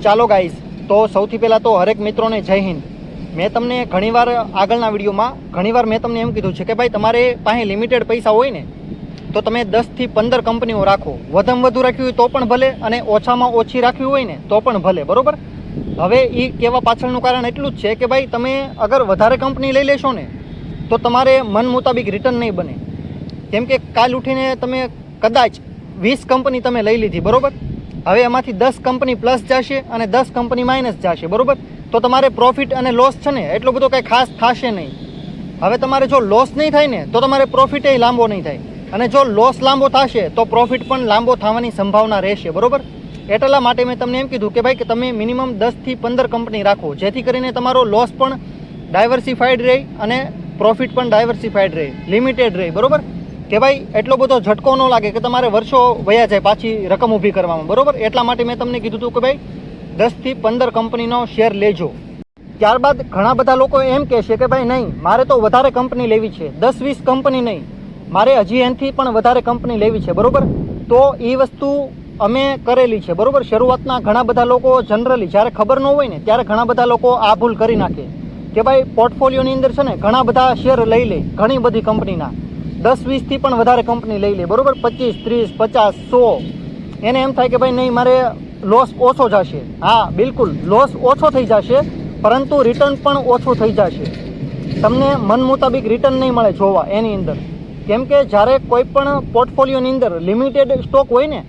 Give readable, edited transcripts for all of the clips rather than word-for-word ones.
ચાલો ગાઈઝ, તો સૌથી પહેલાં તો હરેક મિત્રોને જય હિન્દ. મેં તમને ઘણીવાર આગળના વિડીયોમાં ઘણીવાર મેં તમને એમ કીધું છે કે ભાઈ તમારે પાસે લિમિટેડ પૈસા હોય ને તો તમે 10 થી 15 કંપનીઓ રાખો. વધુમાં વધુ રાખ્યું હોય તો પણ ભલે અને ઓછામાં ઓછી રાખ્યું હોય ને તો પણ ભલે, બરાબર. હવે એ કહેવા પાછળનું કારણ એટલું જ છે કે ભાઈ તમે અગર વધારે કંપની લઈ લેશો ને તો તમારે મન મુતાબિક રિટર્ન નહીં બને. કેમ કે કાલ ઉઠીને તમે કદાચ 20 કંપની તમે લઈ લીધી, બરાબર. હવે એમાંથી 10 કંપની પ્લસ જશે અને 10 કંપની માઇનસ જશે, બરાબર. તો તમારે પ્રોફિટ અને લોસ છે ને એટલો બધો કંઈ ખાસ થશે નહીં. હવે તમારે જો લોસ નહીં થાય ને તો તમારે પ્રોફિટ એ લાંબો નહીં થાય, અને જો લોસ લાંબો થશે તો પ્રોફિટ પણ લાંબો થવાની સંભાવના રહેશે, બરાબર. એટલા માટે મેં તમને એમ કીધું કે ભાઈ કે તમે મિનિમમ 10 થી 15 કંપની રાખો, જેથી કરીને તમારો લોસ પણ ડાયવર્સિફાઈડ રહે અને પ્રોફિટ પણ ડાયવર્સિફાઈડ રહે, લિમિટેડ રહે, બરાબર. કે ભાઈ એટલો બધો ઝટકો ન લાગે કે તમારે વર્ષો વયા જાય પાછી રકમ ઊભી કરવામાં, બરાબર. એટલા માટે મેં તમને કીધું હતું કે ભાઈ 10 થી 15 કંપનીનો શેર લેજો. ત્યારબાદ ઘણા બધા લોકો એમ કહેશે કે ભાઈ નહીં, મારે તો વધારે કંપની લેવી છે, 10-20 કંપની નહીં, મારે હજી એનાથી પણ વધારે કંપની લેવી છે, બરાબર. તો એ વસ્તુ અમે કરેલી છે, બરાબર. શરૂઆતના ઘણા બધા લોકો જનરલી જ્યારે ખબર ન હોય ને ત્યારે ઘણા બધા લોકો આ ભૂલ કરી નાખે કે ભાઈ પોર્ટફોલિયોની અંદર છે ને ઘણા બધા શેર લઈ લે, ઘણી બધી કંપનીના 10-20 થી પણ વધારે કંપની લઈ લે, બરાબર. 25, 30, 50, 100. એને એમ થાય કે ભાઈ નહીં, મારે લોસ ઓછો જશે. હા, બિલકુલ લોસ ઓછો થઈ જશે, પરંતુ રિટર્ન પણ ઓછું થઈ જશે. તમને મન મુતાબિક રિટર્ન નહીં મળે જોવા એની અંદર. કેમ કે જ્યારે કોઈ પણ પોર્ટફોલિયોની અંદર લિમિટેડ સ્ટોક હોય ને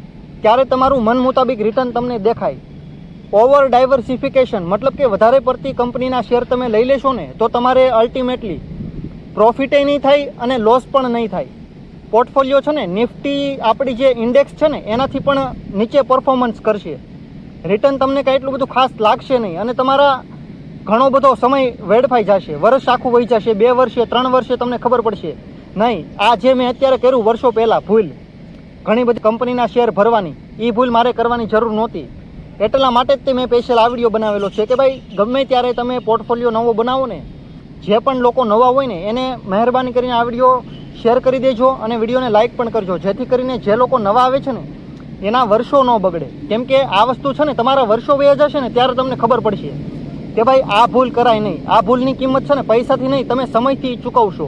ત્યારે તમારું મન મુતાબિક રિટર્ન તમને દેખાય. ઓવર ડાયવર્સિફિકેશન મતલબ કે વધારે પડતી કંપનીના શેર તમે લઈ લેશો ને તો તમારે અલ્ટિમેટલી પ્રોફિટે નહીં થાય અને લોસ પણ નહીં થાય. પોર્ટફોલિયો છે ને નિફ્ટી આપણી જે ઇન્ડેક્સ છે ને એનાથી પણ નીચે પરફોર્મન્સ કરશે. રિટર્ન તમને કાંઈ એટલું બધું ખાસ લાગશે નહીં અને તમારા ઘણો બધો સમય વેડફાઈ જશે, વર્ષ આખું વહી જશે, 2 વર્ષે 3 વર્ષે તમને ખબર પડશે નહીં. આ જે મેં અત્યારે કર્યું વર્ષો પહેલાં ભૂલ, ઘણી બધી કંપનીના શેર ભરવાની, એ ભૂલ મારે કરવાની જરૂર નહોતી. એટલા માટે જ તે મેં સ્પેશિયલ આ વિડીયો બનાવેલો છે કે ભાઈ ગમે ત્યારે તમે પોર્ટફોલિયો નવો બનાવો ને, જે પણ લોકો નવા હોય ને એને મહેરબાની કરીને આ વિડીયો શેર કરી દેજો અને વિડીયોને લાઇક પણ કરજો, જેથી કરીને જે લોકો નવા આવે છે ને એના વર્ષો ન બગડે. કેમ કે આ વસ્તુ છે ને તમારા વર્ષો વયા જશે ને ત્યારે તમને ખબર પડશે કે ભાઈ આ ભૂલ કરાય નહીં. આ ભૂલની કિંમત છે ને પૈસાથી નહીં, તમે સમયથી ચૂકવશો.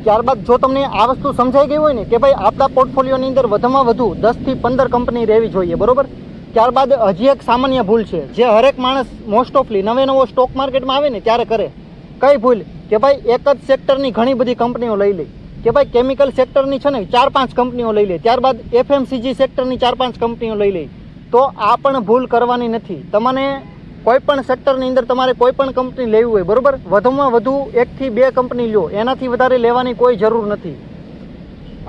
ત્યારબાદ જો તમને આ વસ્તુ સમજાઈ ગઈ હોય ને કે ભાઈ આપણા પોર્ટફોલિયોની અંદર વધુમાં વધુ 10 થી 15 કંપની રહેવી જોઈએ, બરાબર. ત્યારબાદ હજી એક સામાન્ય ભૂલ છે જે હરેક માણસ મોસ્ટ ઓફલી નવો સ્ટોક માર્કેટમાં આવે ને ત્યારે કરે. કઈ ભૂલ? કે ભાઈ એક જ સેક્ટરની ઘણી બધી કંપનીઓ લઈ લે. કે ભાઈ કેમિકલ સેક્ટરની છે ને 4-5 કંપનીઓ લઈ લે, ત્યારબાદ FMCG સેક્ટરની 4-5 કંપનીઓ લઈ લે. તો આ પણ ભૂલ કરવાની નથી. તમને કોઈ પણ સેક્ટરની અંદર તમારે કોઈ પણ કંપની લેવી હોય, બરાબર, વધુમાં વધુ 1 થી 2 કંપની લો, એનાથી વધારે લેવાની કોઈ જરૂર નથી.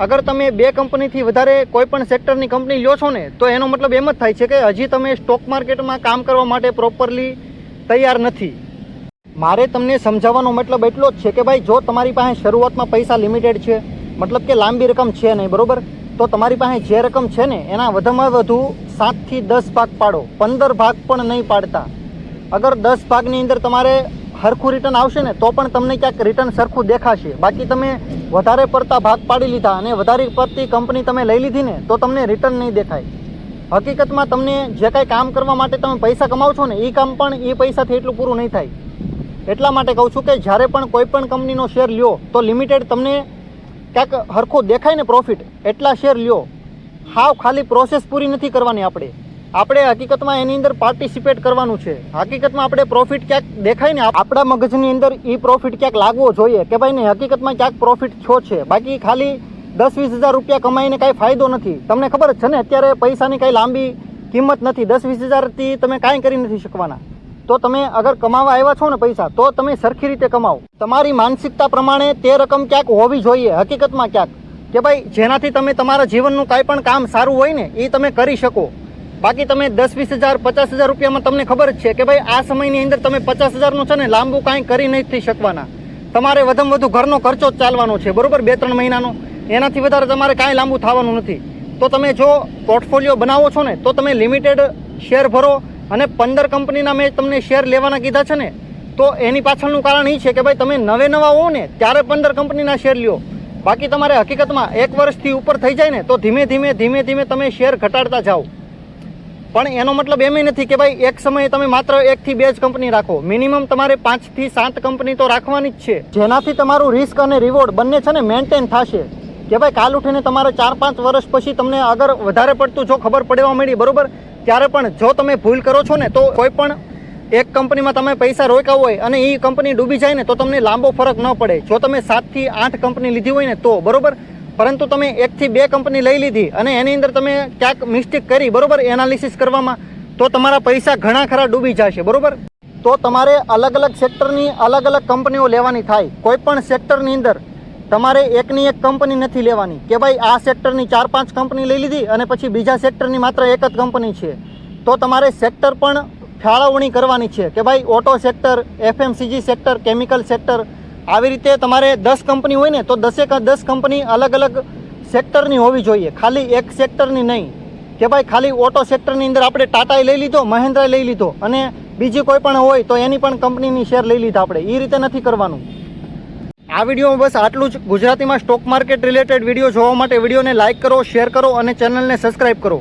અગર તમે 2 કંપનીથી વધારે કોઈ પણ સેક્ટરની કંપની લ્યો છો ને તો એનો મતલબ એમ જ થાય છે કે હજી તમે સ્ટોક માર્કેટમાં કામ કરવા માટે પ્રોપરલી તૈયાર નથી. મારે તમને સમજાવવાનો મતલબ એટલો જ છે કે ભાઈ જો તમારી પાસે શરૂઆતમાં પૈસા લિમિટેડ છે, મતલબ કે લાંબી રકમ છે નહીં, બરાબર, તો તમારી પાસે જે રકમ છે ને એના વધુમાં વધુ 7 થી 10 ભાગ પાડો, 15 ભાગ પણ નહીં પાડતા. અગર 10 ભાગની અંદર તમારે સરખું રિટર્ન આવશે ને તો પણ તમને ક્યાંક રિટર્ન સરખું દેખાશે. બાકી તમે વધારે પડતા ભાગ પાડી લીધા અને વધારે પડતી કંપની તમે લઈ લીધી ને તો તમને રિટર્ન નહીં દેખાય. હકીકતમાં તમને જે કાંઈ કામ કરવા માટે તમે પૈસા કમાવો છો ને એ કામ પણ એ પૈસાથી એટલું પૂરું નહીં થાય. એટલા માટે કહું છું કે જ્યારે પણ કોઈ પણ કંપનીનો શેર લ્યો તો લિમિટેડ તમને ક્યાંક સરખું દેખાય ને પ્રોફિટ એટલા શેર લ્યો. હાવ ખાલી પ્રોસેસ પૂરી નથી કરવાની આપણે હકીકતમાં એની અંદર પાર્ટિસિપેટ કરવાનું છે. હકીકતમાં આપણે પ્રોફિટ ક્યાંક દેખાય ને આપણા મગજની અંદર એ પ્રોફિટ ક્યાંક લાગવો જોઈએ કે ભાઈ ને હકીકતમાં ક્યાંક પ્રોફિટ છો છે. બાકી ખાલી 10-20 હજાર રૂપિયા કમાઈને કાંઈ ફાયદો નથી. તમને ખબર જ છે ને અત્યારે પૈસાની કાંઈ લાંબી કિંમત નથી. 10-20 હજારથી તમે કાંઈ કરી નથી શકવાના. તો તમે અગર કમાવા આવ્યા છો ને પૈસા તો તમે સરખી રીતે કમાવો. તમારી માનસિકતા પ્રમાણે તે રકમ ક્યાંક હોવી જોઈએ હકીકતમાં ક્યાંક, કે ભાઈ જેનાથી તમે તમારા જીવનનું કાંઈ પણ કામ સારું હોય ને એ તમે કરી શકો. બાકી તમે 10-20 હજાર 50 હજાર રૂપિયામાં તમને ખબર જ છે કે ભાઈ આ સમયની અંદર તમે 50 હજારનું છે ને લાંબુ કાંઈ કરી નથી શકવાના. તમારે વધુમાં વધુ ઘરનો ખર્ચો જ ચાલવાનો છે, બરાબર, 2-3 મહિનાનો. એનાથી વધારે તમારે કાંઈ લાંબુ થવાનું નથી. તો તમે જો પોર્ટફોલિયો બનાવો છો ને તો તમે લિમિટેડ શેર ભરો અને 15 કંપનીના મેં તમને શેર લેવાના કીધા છે ને તો એની પાછળનું કારણ એ છે કે ભાઈ તમે નવા હો ને ત્યારે 15 કંપનીના શેર લ્યો. બાકી તમારે હકીકતમાં 1 વર્ષથી ઉપર થઈ જાય ને તો ધીમે ધીમે તમે શેર ઘટાડતા જાઓ. પણ એનો મતલબ એમ નથી કે ભાઈ એક સમયે તમે માત્ર 1 થી 2 જ કંપની રાખો. મિનિમમ તમારે 5 થી 7 કંપની તો રાખવાની જ છે, જેનાથી તમારું રિસ્ક અને રિવોર્ડ બંને છે ને મેન્ટેન થશે. કે ભાઈ કાલ ઉઠીને તમારે 4-5 વર્ષ પછી તમને અગર વધારે પડતું જો ખબર પડવા મળી, બરોબર, ત્યારે પણ જો તમે ભૂલ કરો છો ને તો કોઈ પણ એક કંપનીમાં તમે પૈસા રોક્યા હોય અને એ કંપની ડૂબી જાય ને તો તમને લાંબો ફરક ન પડે. જો તમે 7 થી 8 કંપની લીધી હોય ને તો, બરોબર, પરંતુ તમે 1 થી 2 કંપની લઈ લીધી અને એની અંદર તમે ક્યાંક મિસ્ટેક કરી, બરોબર, એનાલિસિસ કરવામાં, તો તમારા પૈસા ઘણા ખરા ડૂબી જશે, બરોબર. તો તમારે અલગ અલગ સેક્ટરની અલગ અલગ કંપનીઓ લેવાની થાય. કોઈ પણ સેક્ટરની અંદર તમારે એકની એક કંપની નથી લેવાની કે ભાઈ આ સેક્ટરની 4-5 કંપની લઈ લીધી અને પછી બીજા સેક્ટરની માત્ર એક જ કંપની છે. તો તમારે સેક્ટર પણ ફાળવણી કરવાની છે કે ભાઈ auto sector, FMCG sector, chemical sector, આવી રીતે તમારે 10 કંપની હોય ને તો 10 કંપની અલગ અલગ સેક્ટરની હોવી જોઈએ, ખાલી એક સેક્ટરની નહીં. કે ભાઈ ખાલી ઓટો સેક્ટરની અંદર આપણે ટાટાએ લઈ લીધો, મહિન્દ્રાએ લઈ લીધો અને બીજી કોઈ પણ હોય તો એની પણ કંપનીની શેર લઈ લીધા આપણે. એ રીતે નથી કરવાનું. આ વિડીયોમાં બસ આટલું જ. ગુજરાતીમાં સ્ટોક માર્કેટ રિલેટેડ વિડીયો જોવા માટે વિડીયોને લાઇક કરો, શેર કરો અને ચેનલને સબસ્ક્રાઈબ કરો.